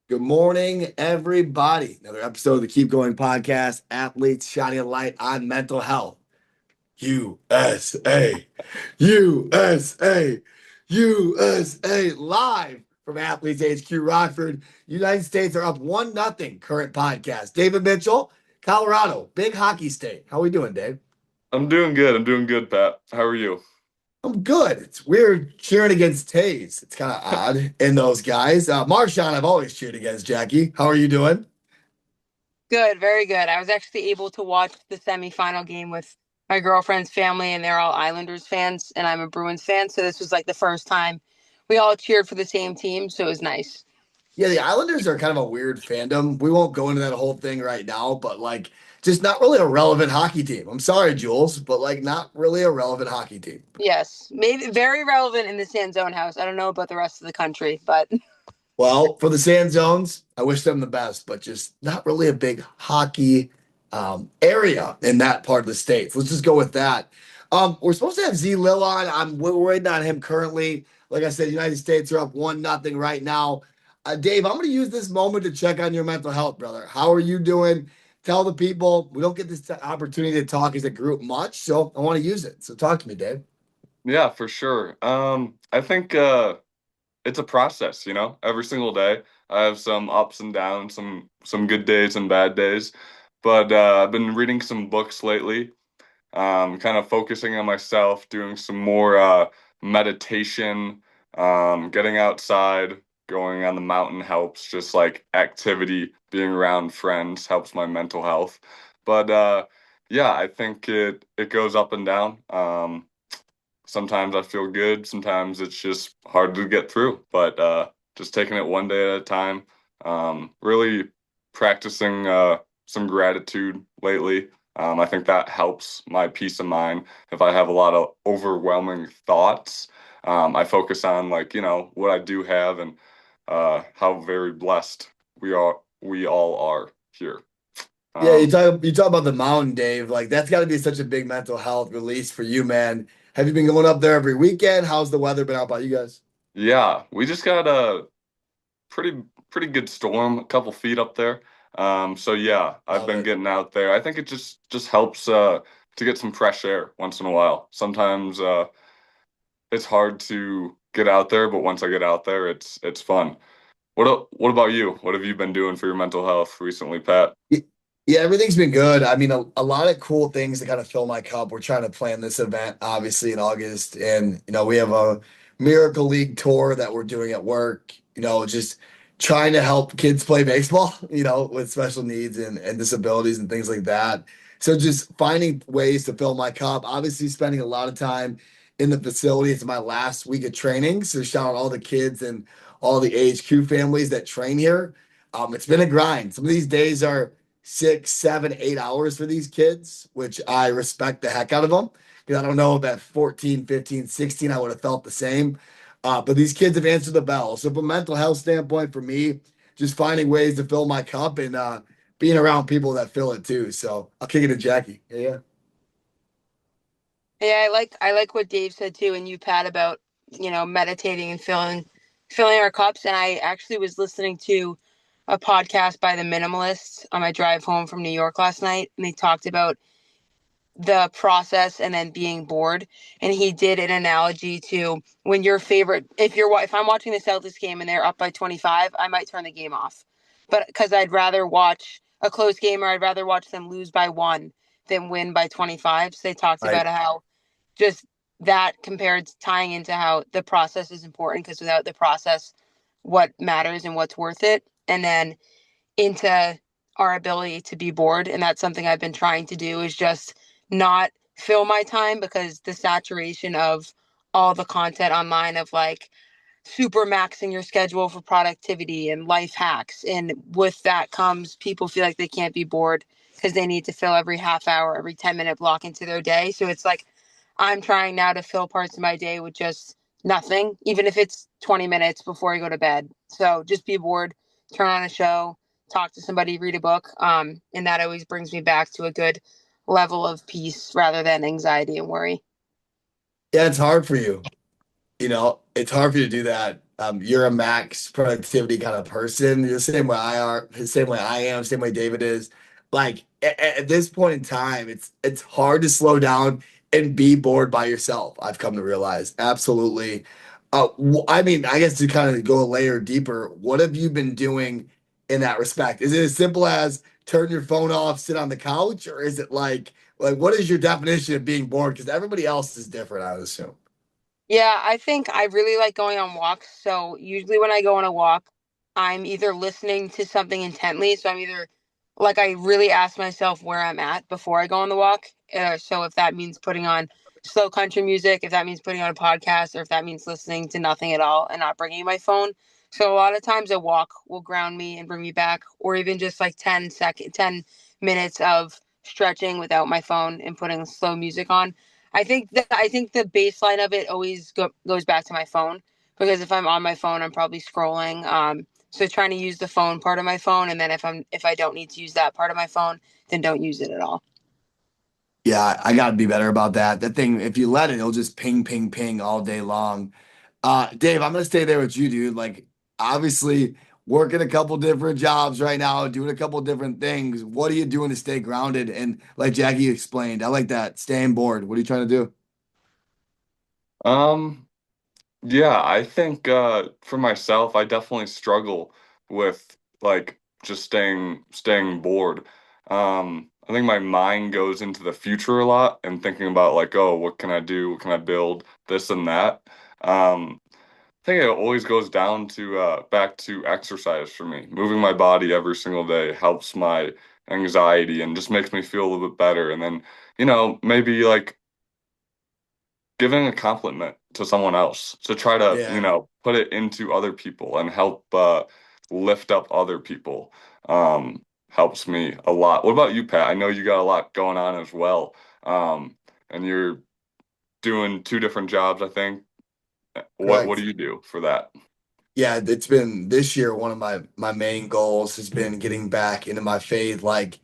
Good morning, everybody. Another episode of the Keep Going podcast, Athletes Shining a Light on Mental Health. USA, USA, USA, live from Athletes HQ Rockford. United States are up 1-0. Current podcast. David Mitchell, Colorado, big hockey state. How are we doing, Dave? I'm doing good. I'm doing good, Pat. How are you? I'm good. It's weird cheering against Tays. It's kind of odd in those guys. Marshawn, I've always cheered against. Jacqui, how are you doing? Good, very good. I was actually able to watch the semifinal game with my girlfriend's family, and they're all Islanders fans, and I'm a Bruins fan. So this was like the first time we all cheered for the same team. So it was nice. Yeah, the Islanders are kind of a weird fandom. We won't go into that whole thing right now, but like, just not really a relevant hockey team. I'm sorry, Jules, but like, not really a relevant hockey team. Yes, maybe very relevant in the San Zone house. I don't know about the rest of the country, but Well, for the Sand Zones, I wish them the best, but just not really a big hockey area in that part of the states. Let's just go with that. We're supposed to have Z Lil on. We're waiting on him currently. Like I said, United States are up 1-0 right now. Dave, I'm going to use this moment to check on your mental health, brother. How are you doing? Tell the people we don't get this opportunity to talk as a group much, so I want to use it. So talk to me, Dave. Yeah, for sure. I think it's a process, every single day. I have some ups and downs, some good days and bad days. But I've been reading some books lately, kind of focusing on myself, doing some more meditation, getting outside, going on the mountain helps, just like activity, being around friends helps my mental health. But yeah, I think it goes up and down. Sometimes I feel good, sometimes it's just hard to get through, but just taking it one day at a time. Really practicing some gratitude lately. I think that helps my peace of mind. If I have a lot of overwhelming thoughts, I focus on like, what I do have and how very blessed we all are here. Yeah, Um, you talk about the mountain, Dave. Like that's got to be such a big mental health release for you, man. Have you been going up there every weekend? How's the weather been out by you guys? yeah, we just got a pretty good storm, a couple feet up there. So yeah, I've Love been it. getting out there. I think it just helps to get some fresh air once in a while. Sometimes it's hard to get out there, but once I get out there, it's fun. What about you? What have you been doing for your mental health recently, Pat? Y- Yeah, everything's been good. I mean, a lot of cool things to kind of fill my cup. We're trying to plan this event, obviously, in August. And, we have a Miracle League tour that we're doing at work, just trying to help kids play baseball, with special needs and disabilities and things like that. So just finding ways to fill my cup. Obviously, spending a lot of time in the facility. It's my last week of training. So shout out all the kids and all the AHQ families that train here. It's been a grind. Some of these days are 6, 7, 8 hours for these kids, which I respect the heck out of them. Because I don't know if at 14, 15, 16, I would have felt the same. But these kids have answered the bell. So, from a mental health standpoint, for me, just finding ways to fill my cup and being around people that fill it too. So, I'll kick it to Jacqui. Yeah, yeah. yeah, I like what Dave said too, and you Pat about meditating and filling our cups. And I actually was listening to a podcast by the Minimalists on my drive home from New York last night, and they talked about the process and then being bored. And he did an analogy to when your favorite, if I'm watching the Celtics game and they're up by 25, I might turn the game off, but because I'd rather watch a close game, or I'd rather watch them lose by one than win by 25. So they talked Right. about how just that compared tying into how the process is important, because without the process, what matters and what's worth it. And then into our ability to be bored. And that's something I've been trying to do, is just not fill my time, because the saturation of all the content online of like super maxing your schedule for productivity and life hacks. And with that comes people feel like they can't be bored because they need to fill every half hour, every 10-minute block into their day. So it's like I'm trying now to fill parts of my day with just nothing, even if it's 20 minutes before I go to bed. So just be bored, turn on a show, talk to somebody, read a book. And that always brings me back to a good level of peace rather than anxiety and worry. Yeah, it's hard for you. It's hard for you to do that. You're a max productivity kind of person. You're the same way I are, the same way I am, same way David is. Like at this point in time, it's hard to slow down and be bored by yourself. I've come to realize. Absolutely. I mean, I guess to kind of go a layer deeper, what have you been doing in that respect? Is it as simple as turn your phone off, sit on the couch, or is it like what is your definition of being bored? Because everybody else is different, I would assume. Yeah, I think I really like going on walks. So usually when I go on a walk, I'm either listening to something intently. So I'm either like I really ask myself where I'm at before I go on the walk. So if that means putting on slow country music, if that means putting on a podcast, or if that means listening to nothing at all and not bringing my phone. So a lot of times a walk will ground me and bring me back, or even just like 10 minutes of stretching without my phone and putting slow music on. I think the baseline of it always goes back to my phone, because if I'm on my phone, I'm probably scrolling. So trying to use the phone part of my phone, and then if I don't need to use that part of my phone, then don't use it at all. Yeah, I got to be better about that. That thing, if you let it, it'll just ping, ping, ping all day long. Dave, I'm gonna stay there with you, dude. Like, obviously, working a couple different jobs right now, doing a couple different things. What are you doing to stay grounded? And like Jacqui explained, I like that. Staying bored. What are you trying to do? Um, yeah, I think for myself, I definitely struggle with like just staying bored. I think my mind goes into the future a lot and thinking about like, oh, what can I do? What can I build? This and that. I think it always goes down to back to exercise for me. Moving my body every single day helps my anxiety and just makes me feel a little bit better. And then, maybe like giving a compliment to someone else to try to, Yeah. put it into other people and help lift up other people helps me a lot. What about you, Pat? I know you got a lot going on as well. And you're doing two different jobs, I think. What do Correct. you do for that? Yeah, it's been this year, one of my main goals has been getting back into my faith, like,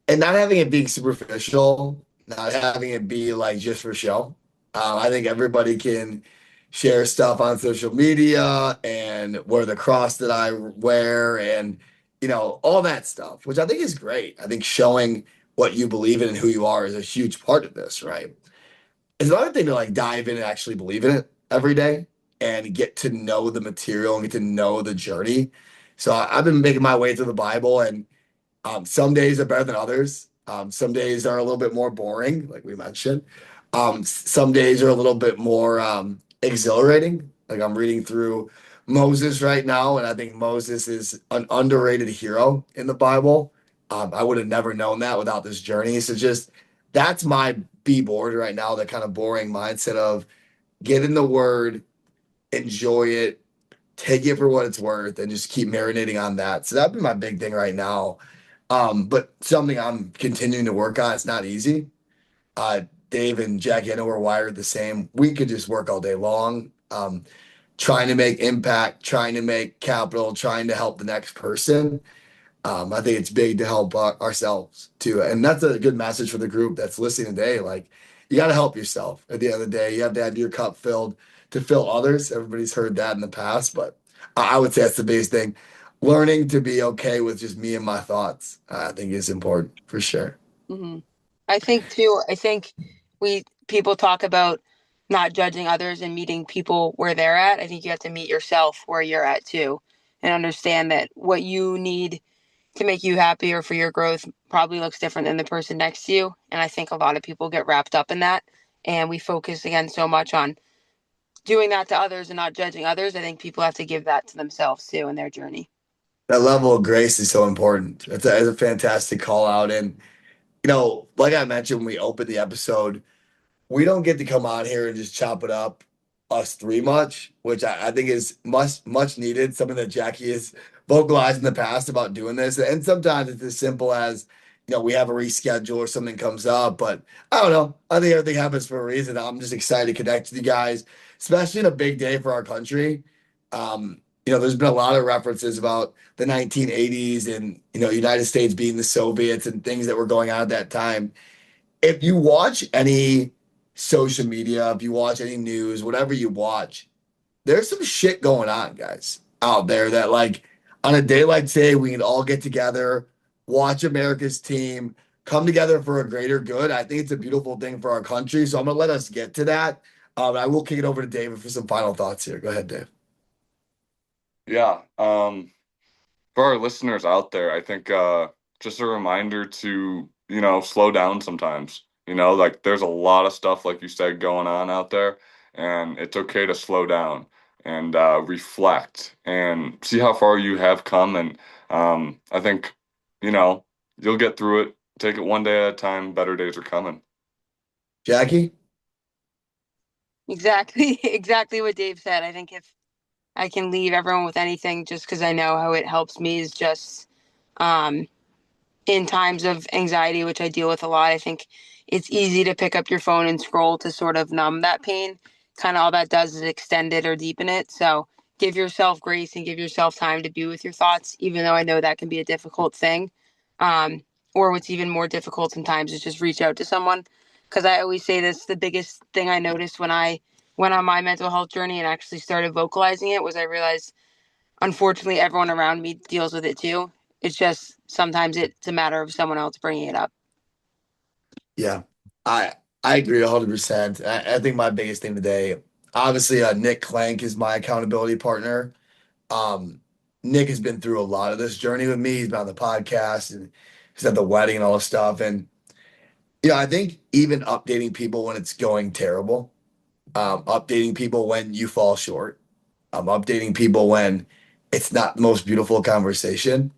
and not having it being superficial, not having it be like just for show. I think everybody can share stuff on social media and wear the cross that I wear and all that stuff, which I think is great. I think showing what you believe in and who you are is a huge part of this, right? It's another thing to like dive in and actually believe in it every day and get to know the material and get to know the journey. So I've been making my way through the Bible, and some days are better than others. Some days are a little bit more boring, like we mentioned. Some days are a little bit more exhilarating. Like I'm reading through Moses right now, and I think Moses is an underrated hero in the Bible. I would have never known that without this journey. So just that's my be bored right now, the kind of boring mindset of get in the word, enjoy it, take it for what it's worth, and just keep marinating on that. So that'd be my big thing right now. But something I'm continuing to work on. It's not easy. Dave and Jacqui, I know we're wired the same. We could just work all day long, trying to make impact, trying to make capital, trying to help the next person. I think it's big to help ourselves too. And that's a good message for the group that's listening today. Like, you got to help yourself at the end of the day. You have to have your cup filled to fill others. Everybody's heard that in the past, but I would say that's the biggest thing. Learning to be okay with just me and my thoughts, I think is important for sure. Hmm. I think too. I think we people talk about not judging others and meeting people where they're at. I think you have to meet yourself where you're at too, and understand that what you need to make you happy or for your growth probably looks different than the person next to you. And I think a lot of people get wrapped up in that, and we focus again so much on doing that to others and not judging others. I think people have to give that to themselves too in their journey. That level of grace is so important. It's a fantastic call out. And, like I mentioned when we opened the episode, we don't get to come on here and just chop it up us three much, which I think is much needed. Something that Jacqui has vocalized in the past about doing this. And sometimes it's as simple as, we have a reschedule or something comes up. But I don't know. I think everything happens for a reason. I'm just excited to connect with you guys, especially in a big day for our country. There's been a lot of references about the 1980s and, United States being the Soviets and things that were going on at that time. If you watch any social media, if you watch any news, whatever you watch, there's some shit going on, guys, out there that like on a day like today, we can all get together, watch America's team, come together for a greater good. I think it's a beautiful thing for our country. So I'm gonna let us get to that. I will kick it over to David for some final thoughts here. Go ahead, Dave. Yeah. For our listeners out there, I think just a reminder to, slow down sometimes. Like there's a lot of stuff, like you said, going on out there, and it's okay to slow down and reflect and see how far you have come. And I think, you'll get through it. Take it one day at a time. Better days are coming. Jacqui? Exactly, exactly what Dave said. I think if I can leave everyone with anything, just because I know how it helps me, is just um, in times of anxiety, which I deal with a lot. I think it's easy to pick up your phone and scroll to sort of numb that pain. Kind of all that does is extend it or deepen it. So give yourself grace and give yourself time to be with your thoughts, even though I know that can be a difficult thing. Um, or what's even more difficult sometimes is just reach out to someone. Because I always say this, the biggest thing I noticed when I went on my mental health journey and actually started vocalizing it was I realized, unfortunately, everyone around me deals with it too. It's just sometimes it's a matter of someone else bringing it up. Yeah, I I agree 100%. I think my biggest thing today, obviously, Nick Clank is my accountability partner. Um, Nick has been through a lot of this journey with me. He's been on the podcast and he's at the wedding and all this stuff. And I think even updating people when it's going terrible, updating people when you fall short, updating people when it's not the most beautiful conversation.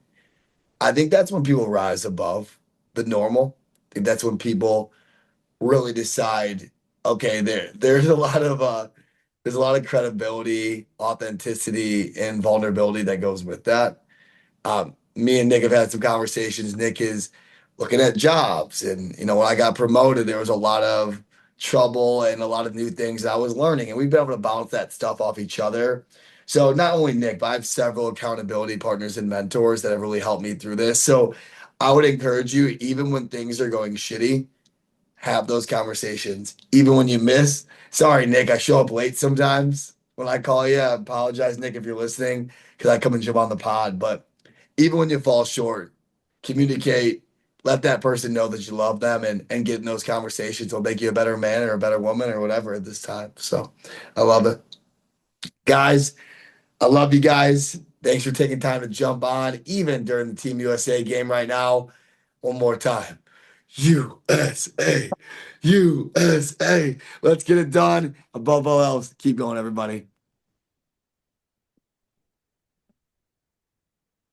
I think that's when people rise above the normal. I think that's when people really decide, okay, there's a lot of credibility, authenticity, and vulnerability that goes with that. Me and Nick have had some conversations. Nick is looking at jobs, and when I got promoted, there was a lot of trouble and a lot of new things that I was learning, and we've been able to bounce that stuff off each other. So not only Nick, but I have several accountability partners and mentors that have really helped me through this. So I would encourage you, even when things are going shitty, have those conversations. Even when you miss, sorry, Nick, I show up late sometimes when I call you. I apologize, Nick, if you're listening, because I come and jump on the pod. But even when you fall short, communicate, let that person know that you love them, and get in those conversations will make you a better man or a better woman or whatever at this time. So I love it. Guys, I love you guys. Thanks for taking time to jump on, even during the Team USA game right now. One more time. USA, USA. Let's get it done. Above all else, keep going, everybody.